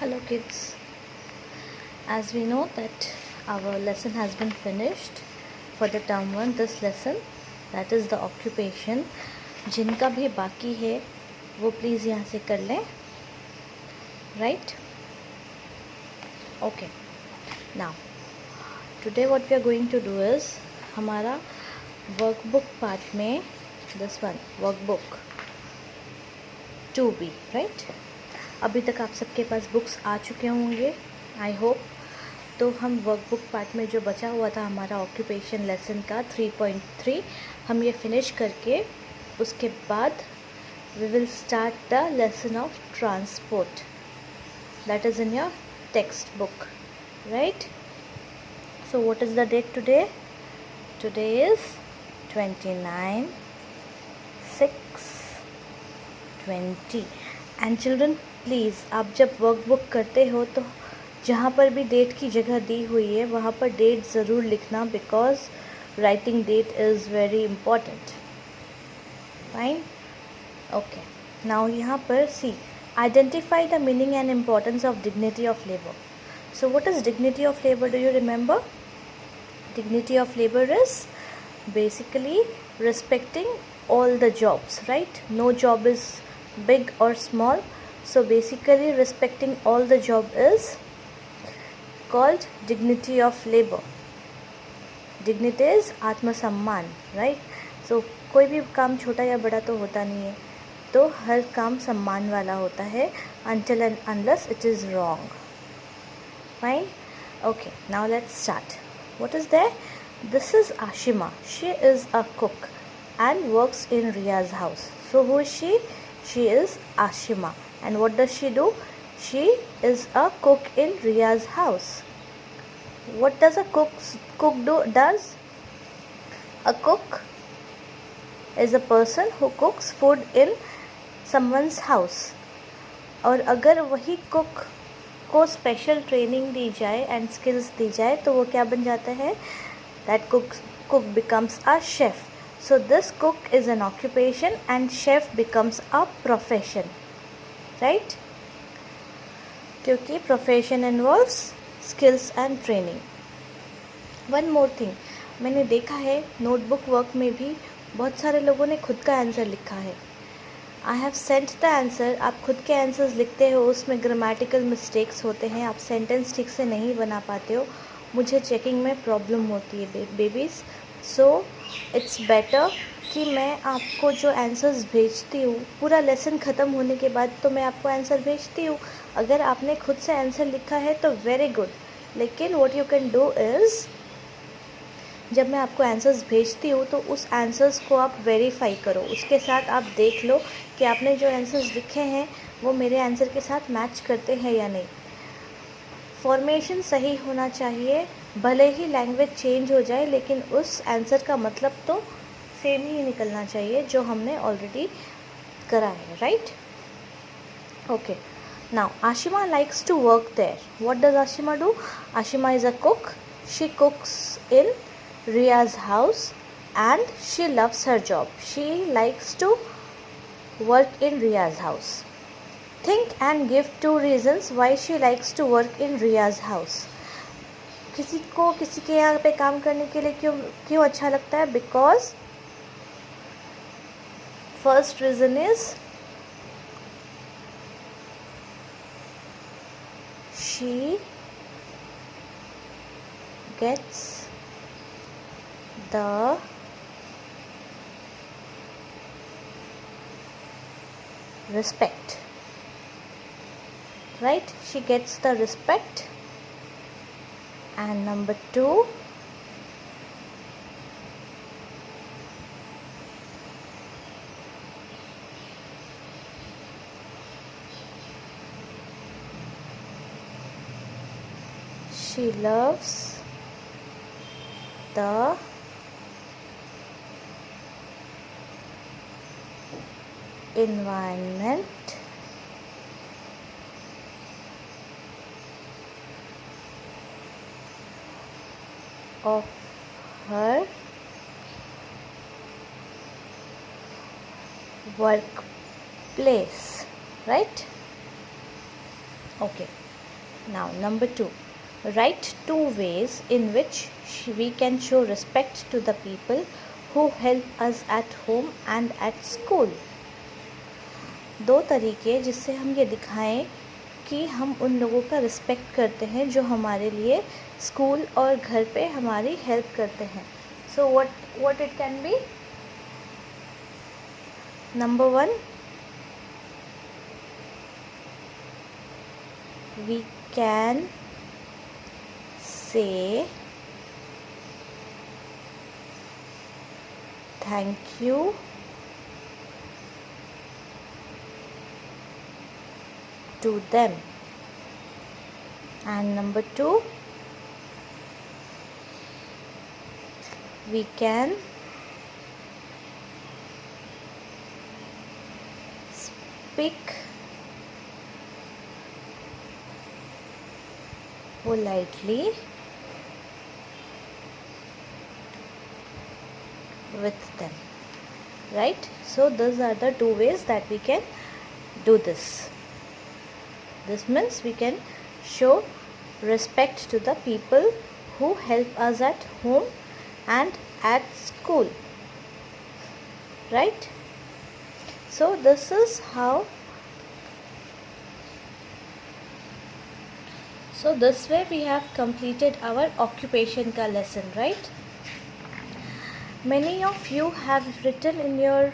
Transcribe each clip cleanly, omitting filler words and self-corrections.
Hello kids, as we know that our lesson has been finished for the term 1, this lesson, that is the occupation. जिनका भी बाकी है वो please यहाँ से कर लें, right? Okay, now today what we are going to do is हमारा workbook part में this one workbook 2B, right? अभी तक आप सबके पास बुक्स आ चुके होंगे आई होप। तो हम वर्कबुक पार्ट में जो बचा हुआ था हमारा ऑक्यूपेशन लेसन का 3.3 हम ये फिनिश करके उसके बाद we will start the lesson of transport that is in your textbook, right? So what is the date today? Today is 29/6/20 and children please आप जब वर्कबुक करते हो तो जहाँ पर भी डेट की जगह दी हुई है वहाँ पर डेट ज़रूर लिखना, because writing date is very important. Fine, okay. Now यहाँ पर see identify the meaning and importance of dignity of labour. So what is dignity of labour? Do you remember? Dignity of labor is basically respecting all the jobs, right? No job is big or small, so basically respecting all the job is called dignity of labor. Dignity is आत्मसम्मान, right? So कोई भी काम छोटा या बड़ा तो होता नहीं है, तो हर काम सम्मान वाला होता है until and unless it is wrong. Fine? Okay, now let's start. What is there? This is Ashima. She is a cook and works in Ria's house. So who is she? She is Ashima. And what does she do? She is a cook in Ria's house. What does a cook does? A cook is a person who cooks food in someone's house. और अगर वही cook को special training दी जाए and skills दी जाए तो वो क्या बन जाता है? That cook becomes a chef. So this cook is an occupation and chef becomes a profession, right? क्योंकि profession involves skills and training. One more thing, मैंने देखा है नोटबुक वर्क में भी बहुत सारे लोगों ने खुद का आंसर लिखा है. I have sent the answer. आप खुद के आंसर्स लिखते हो, उसमें ग्रामेटिकल मिस्टेक्स होते हैं, आप सेंटेंस ठीक से नहीं बना पाते हो, मुझे चेकिंग में प्रॉब्लम होती है बेबीज़. सो इट्स बेटर कि मैं आपको जो आंसर्स भेजती हूँ पूरा लेसन ख़त्म होने के बाद तो मैं आपको आंसर भेजती हूँ. अगर आपने खुद से आंसर लिखा है तो वेरी गुड, लेकिन what you can do is जब मैं आपको आंसर्स भेजती हूँ तो उस आंसर्स को आप वेरीफाई करो, उसके साथ आप देख लो कि आपने जो आंसर्स लिखे हैं वो मेरे आंसर के साथ मैच करते हैं या नहीं. फॉर्मेशन सही होना चाहिए, भले ही लैंग्वेज चेंज हो जाए लेकिन उस आंसर का मतलब तो सेम ही निकलना चाहिए जो हमने ऑलरेडी करा है, right? Okay, now Ashima likes to work there. What does Ashima do? Ashima is a cook. She cooks in Ria's house and she loves her job. She likes to work in Ria's house. Think and give 2 reasons why she likes to work in Ria's house. किसी को किसी के यहाँ पे काम करने के लिए क्यों अच्छा लगता है? Because first reason is she gets the respect, right? She gets the respect. And number 2, she loves the environment of her workplace, right? Okay, Now, number 2, write 2 ways in which we can show respect to the people who help us at home and at school. 2 तरीके जिससे हम ये दिखाएं कि हम उन लोगों का रिस्पेक्ट करते हैं जो हमारे लिए स्कूल और घर पे हमारी हेल्प करते हैं. So what it can be? Number 1, we can say thank you to them. And number 2, we can speak politely with them, right? So those are the 2 ways that we can do this. This means we can show respect to the people who help us at home and at school, right? So this is how. So this way we have completed our occupation ka lesson, right? Many of you have written in your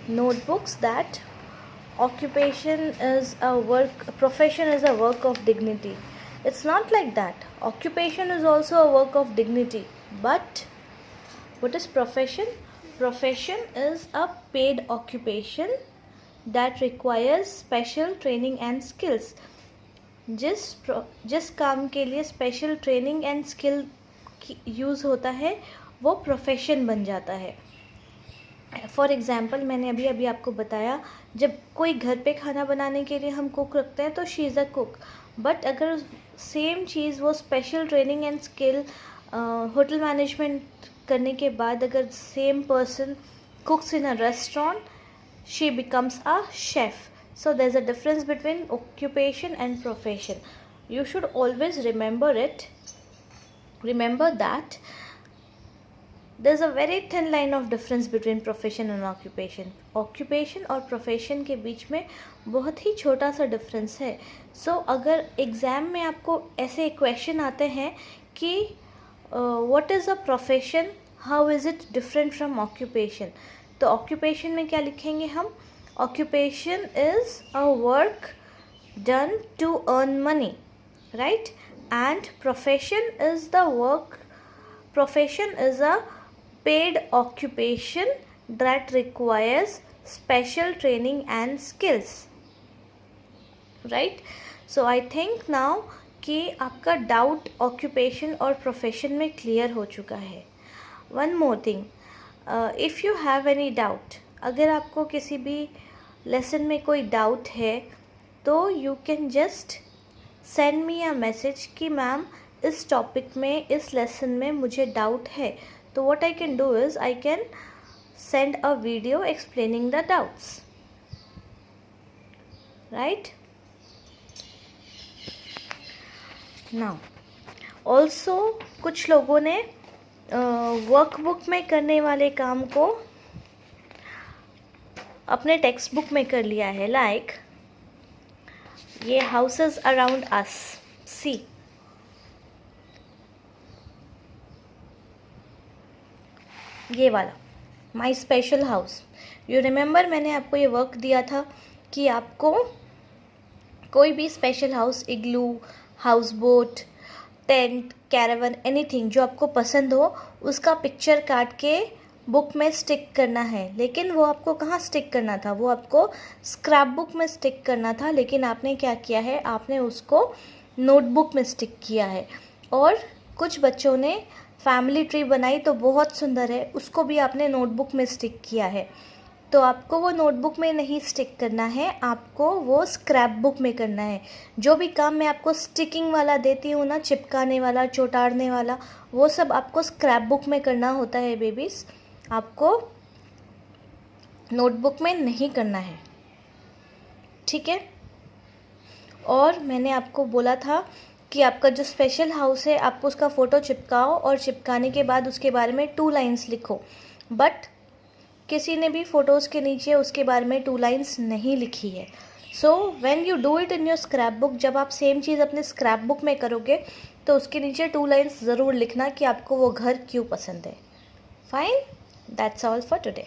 notebooks that occupation is a work, profession is a work of dignity. It's not like that. Occupation is also a work of dignity. But what is profession? Profession is a paid occupation that requires special training and skills. जिस काम के लिए special training and skill use होता है वो profession बन जाता है. फॉर एग्ज़ाम्पल, मैंने अभी आपको बताया, जब कोई घर पे खाना बनाने के लिए हम कुक रखते हैं तो she is a cook. But अगर सेम चीज़ वो special training and skill hotel management करने के बाद अगर same person cooks in a restaurant, she becomes a chef. So there's a difference between occupation and profession. You should always remember it. Remember that there's a very thin line of difference between profession and occupation. Occupation और profession के बीच में बहुत ही छोटा सा difference है. So अगर exam में आपको ऐसे question आते हैं कि what is a profession, how is it different from occupation, तो occupation में क्या लिखेंगे हम? Occupation is a work done to earn money, right? And profession is the work. Profession is a paid occupation that requires special training and skills, right? So I think now कि आपका doubt occupation और profession में clear हो चुका है. One more thing, if you have any doubt, अगर आपको किसी भी लेसन में कोई डाउट है तो you can just send me a message कि मैम इस टॉपिक में, इस लेसन में मुझे डाउट है. तो what I can do is I can send a video explaining the doubts, right? Now also कुछ लोगों ने वर्कबुक में करने वाले काम को अपने टेक्स्ट बुक में कर लिया है. लाइक ये हाउसेस अराउंड अस, सी ये वाला माई स्पेशल हाउस. यू रिमेंबर मैंने आपको ये वर्क दिया था कि आपको कोई भी special house, igloo, house boat, tent, caravan, anything जो आपको पसंद हो उसका पिक्चर काट के बुक में स्टिक करना है. लेकिन वो आपको कहाँ स्टिक करना था? वो आपको स्क्रैप बुक में स्टिक करना था. लेकिन आपने क्या किया है? आपने उसको नोटबुक में स्टिक किया है. और कुछ बच्चों ने फैमिली ट्री बनाई तो बहुत सुंदर है, उसको भी आपने नोटबुक में स्टिक किया है. तो आपको वो नोटबुक में नहीं स्टिक करना है, आपको वो स्क्रैप बुक में करना है. जो भी काम मैं आपको स्टिकिंग वाला देती हूँ ना, चिपकाने वाला, चौटाड़ने वाला, वो सब आपको स्क्रैप बुक में करना होता है बेबीज़. आपको नोटबुक में नहीं करना है, ठीक है? और मैंने आपको बोला था कि आपका जो स्पेशल हाउस है आप उसका फ़ोटो चिपकाओ और चिपकाने के बाद उसके बारे में 2 लाइन्स लिखो। बट किसी ने भी फ़ोटोज़ के नीचे उसके बारे में 2 लाइन्स नहीं लिखी है। So when you do it in your scrap book, जब आप सेम चीज़ अपने स्क्रैप बुक में करोगे तो उसके नीचे 2 लाइन्स ज़रूर लिखना कि आपको वो घर क्यों पसंद है। Fine, that's all for today.